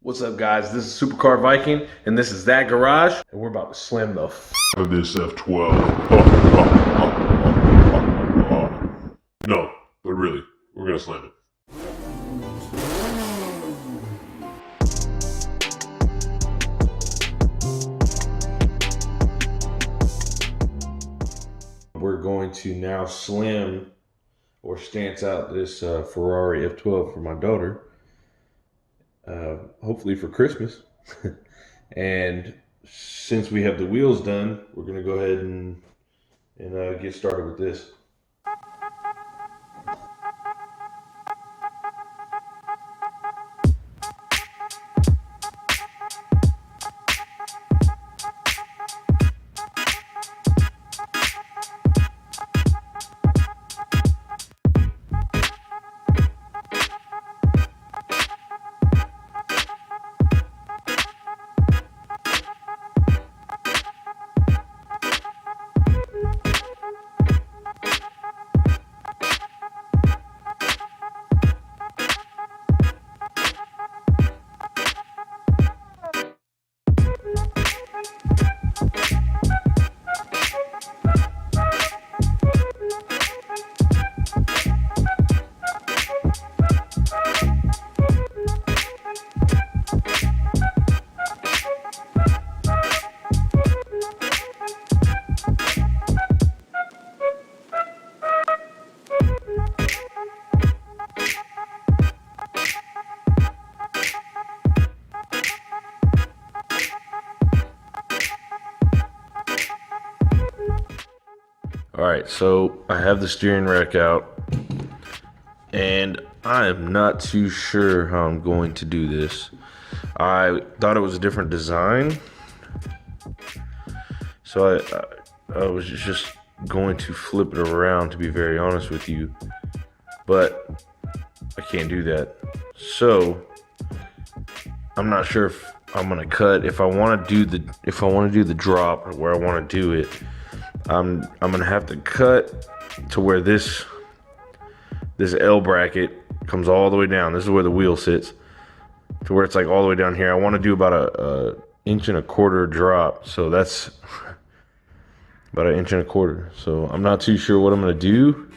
What's up, guys? This is Supercar Viking, and this is That Garage, and we're about to slam the f Of this F12. No, but really, we're gonna slam it. We're going to now slam or stance out this Ferrari F12 for my daughter, hopefully for Christmas. And since we have the wheels done, we're going to go ahead and get started with this. All right, so I have the steering rack out, and I am not too sure how I'm going to do this. I thought it was a different design, so I was just going to flip it around, to be very honest with you, but I can't do that. So I'm not sure if I'm gonna cut. If I want to do the drop, or where I want to do it, I'm gonna have to cut to where this L bracket comes all the way down. This is where the wheel sits, to where it's like all the way down here. I want to do about a inch and a quarter drop, so that's about an inch and a quarter. So I'm not too sure what I'm gonna do,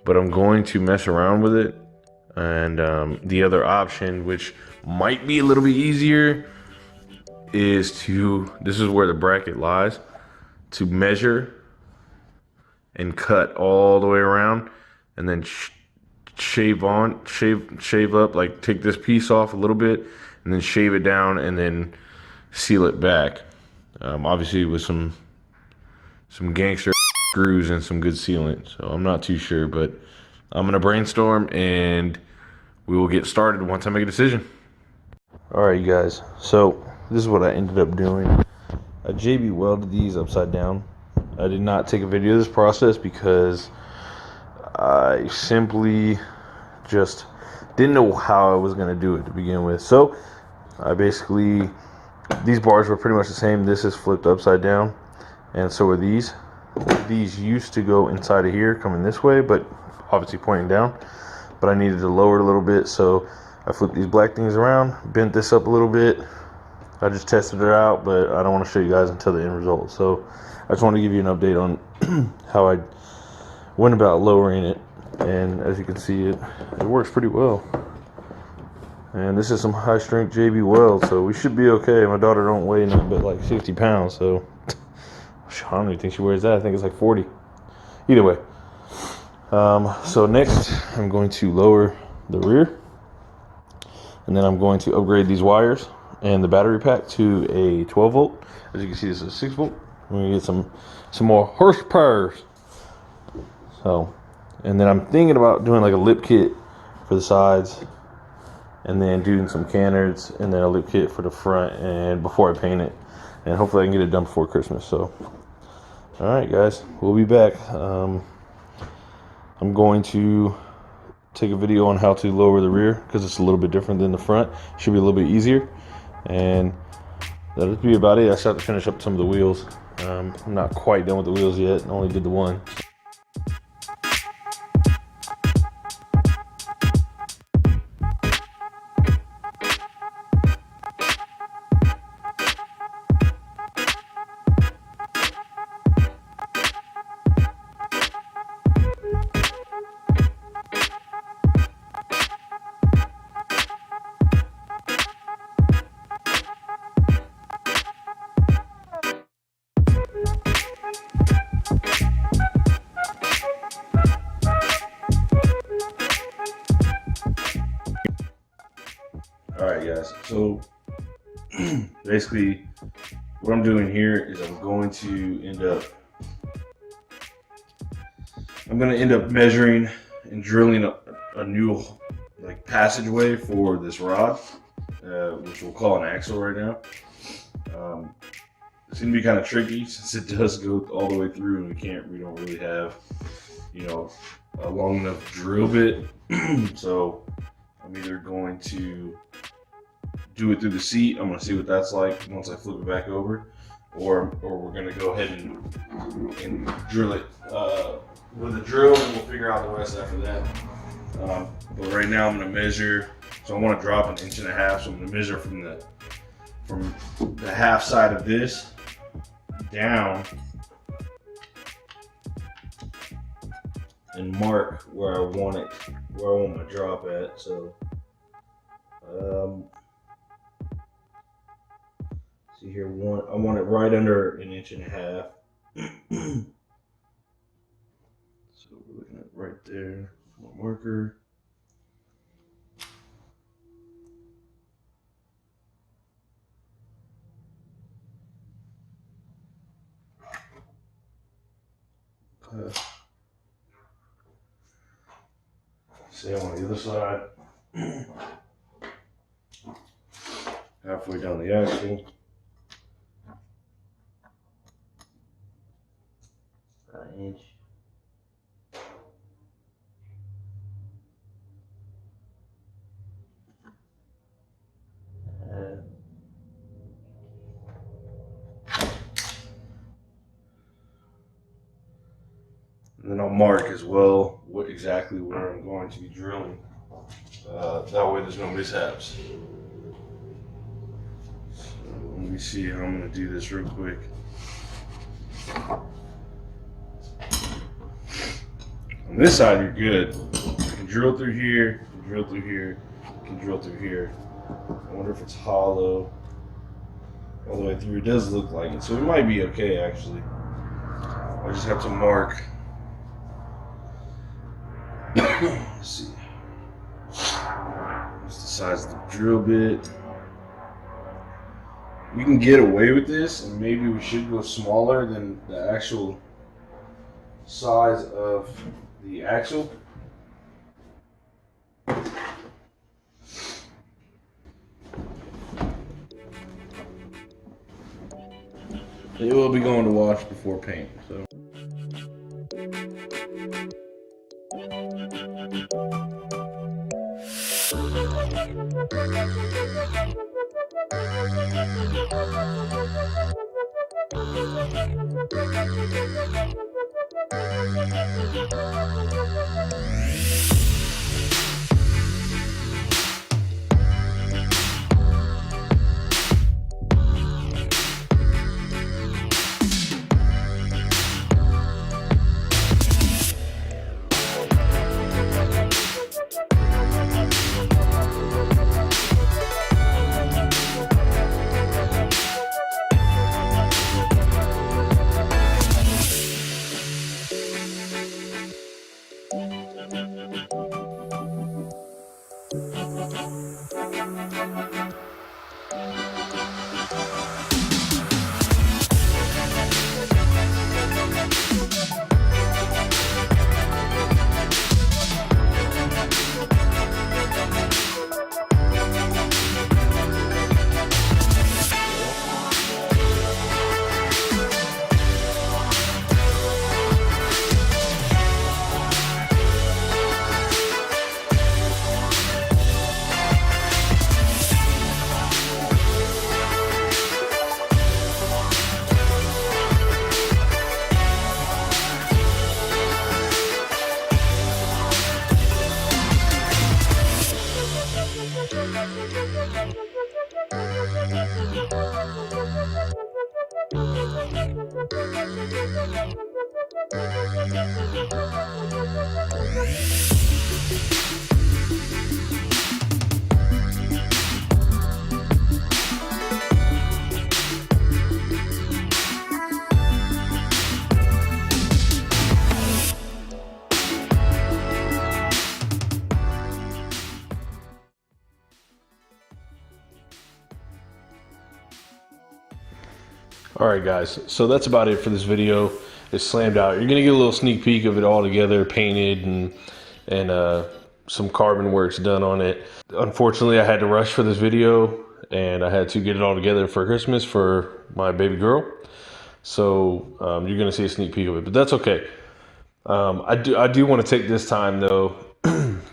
but I'm going to mess around with it. And the other option, which might be a little bit easier, is this is where the bracket lies, to measure and cut all the way around, and then shave up, like take this piece off a little bit and then shave it down and then seal it back, obviously with some gangster screws and some good sealant. So I'm not too sure, but I'm gonna brainstorm and we will get started once I make a decision. All right, you guys, so this is what I ended up doing. I JB welded these upside down. I did not take a video of this process because I simply just didn't know how I was going to do it to begin with. So I basically, these bars were pretty much the same. This is flipped upside down, and so are these. These used to go inside of here, coming this way, but obviously pointing down. But I needed to lower it a little bit, so I flipped these black things around, bent this up a little bit. I just tested it out, but I don't want to show you guys until the end result. So I just want to give you an update on how I went about lowering it. And as you can see, it works pretty well. And this is some high strength JB weld, so we should be okay. My daughter don't weigh nothing but like 60 pounds, so I don't even think she wears that. I think it's like 40. Either way. So next, I'm going to lower the rear, and then I'm going to upgrade these wires and the battery pack to a 12 volt. As you can see, this is a 6 volt. We're gonna get some more horsepower. So, and then I'm thinking about doing like a lip kit for the sides, and then doing some canards, and then a lip kit for the front, and before I paint it, and hopefully I can get it done before Christmas. So, all right, guys, we'll be back. I'm going to take a video on how to lower the rear because it's a little bit different than the front. Should be a little bit easier. And that'll be about it. I still have to finish up some of the wheels. I'm not quite done with the wheels yet. I only did the one. All right, guys. So basically, what I'm doing here is I'm going to end up measuring and drilling a new like passageway for this rod, which we'll call an axle right now. It's gonna be kind of tricky since it does go all the way through, and we don't really have, a long enough drill bit. So I'm either going to do it through the seat. I'm gonna see what that's like once I flip it back over, or we're gonna go ahead and drill it with a drill, and we'll figure out the rest after that. But right now I'm gonna measure. So I want to drop 1.5 inches. So I'm gonna measure from the half side of this down and mark where I want my drop at. So see here, I want it right under 1.5 inches. So we're looking at right there, my marker. Same on the other side. Halfway down the axle. An inch. And then I'll mark as well exactly where I'm going to be drilling. That way there's no mishaps. So let me see how I'm going to do this real quick. On this side you're good. You can drill through here, you can drill through here, you can drill through here. I wonder if it's hollow all the way through. It does look like it, so it might be okay actually. I just have to mark. Let's see. That's the size of the drill bit. We can get away with this, and maybe we should go smaller than the actual size of the axle. It will be going to wash before paint, so. All right, guys. So that's about it for this video. It's slammed out. You're gonna get a little sneak peek of it all together, painted and some carbon works done on it. Unfortunately, I had to rush for this video, and I had to get it all together for Christmas for my baby girl. So you're gonna see a sneak peek of it, but that's okay. I do want to take this time though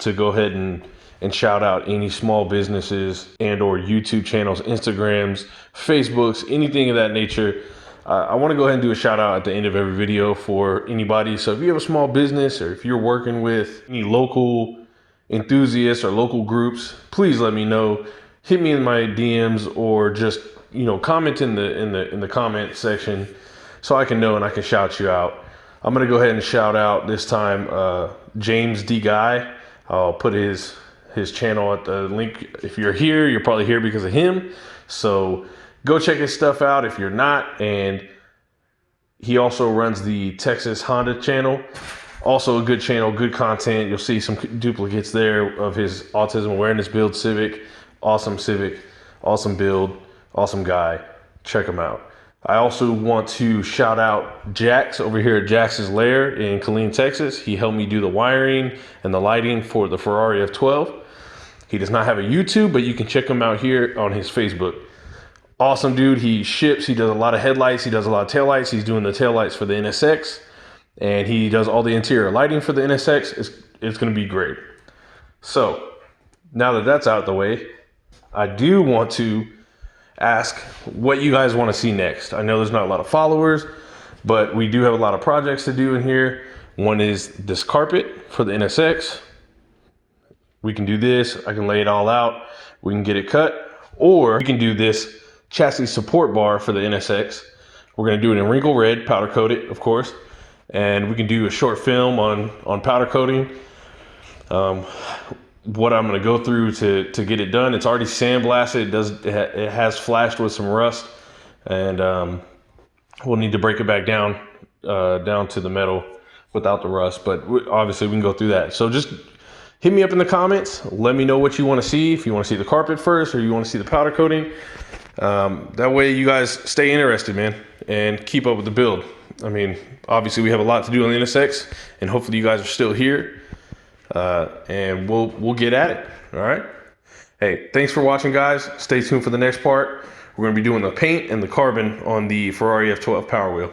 to go ahead and shout out any small businesses and or YouTube channels, Instagrams, Facebooks, anything of that nature. I want to go ahead and do a shout out at the end of every video for anybody. So if you have a small business or if you're working with any local enthusiasts or local groups, please let me know. Hit me in my DMs or just, comment in the comment section so I can know and I can shout you out. I'm going to go ahead and shout out this time James D. Guy. I'll put his channel at the link. If you're here, you're probably here because of him. So go check his stuff out if you're not. And he also runs the Texas Honda channel. Also a good channel, good content. You'll see some duplicates there of his autism awareness build Civic, awesome build, awesome guy. Check him out. I also want to shout out Jax over here at Jax's Lair in Killeen, Texas. He helped me do the wiring and the lighting for the Ferrari F12. He does not have a YouTube, but you can check him out here on his Facebook. Awesome dude. He ships. He does a lot of headlights. He does a lot of taillights. He's doing the taillights for the NSX, and he does all the interior lighting for the NSX. It's going to be great. So now that that's out of the way, I do want to ask what you guys want to see next. I know there's not a lot of followers, but we do have a lot of projects to do in here. One is this carpet for the NSX. We can do this. I can lay it all out. We can get it cut, or we can do this chassis support bar for the NSX. We're going to do it in wrinkle red, powder coat it, of course, and we can do a short film on powder coating. What I'm going to go through to get it done. It's already sandblasted. It has flashed with some rust, and we'll need to break it back down to the metal without the rust. But obviously we can go through that. So just hit me up in the comments. Let me know what you want to see. If you want to see the carpet first, or you want to see the powder coating. That way you guys stay interested, man, and keep up with the build. I mean, obviously we have a lot to do on the NSX, and hopefully you guys are still here. And we'll get at it. All right. Hey, thanks for watching, guys. Stay tuned for the next part. We're going to be doing the paint and the carbon on the Ferrari F12 Power Wheel.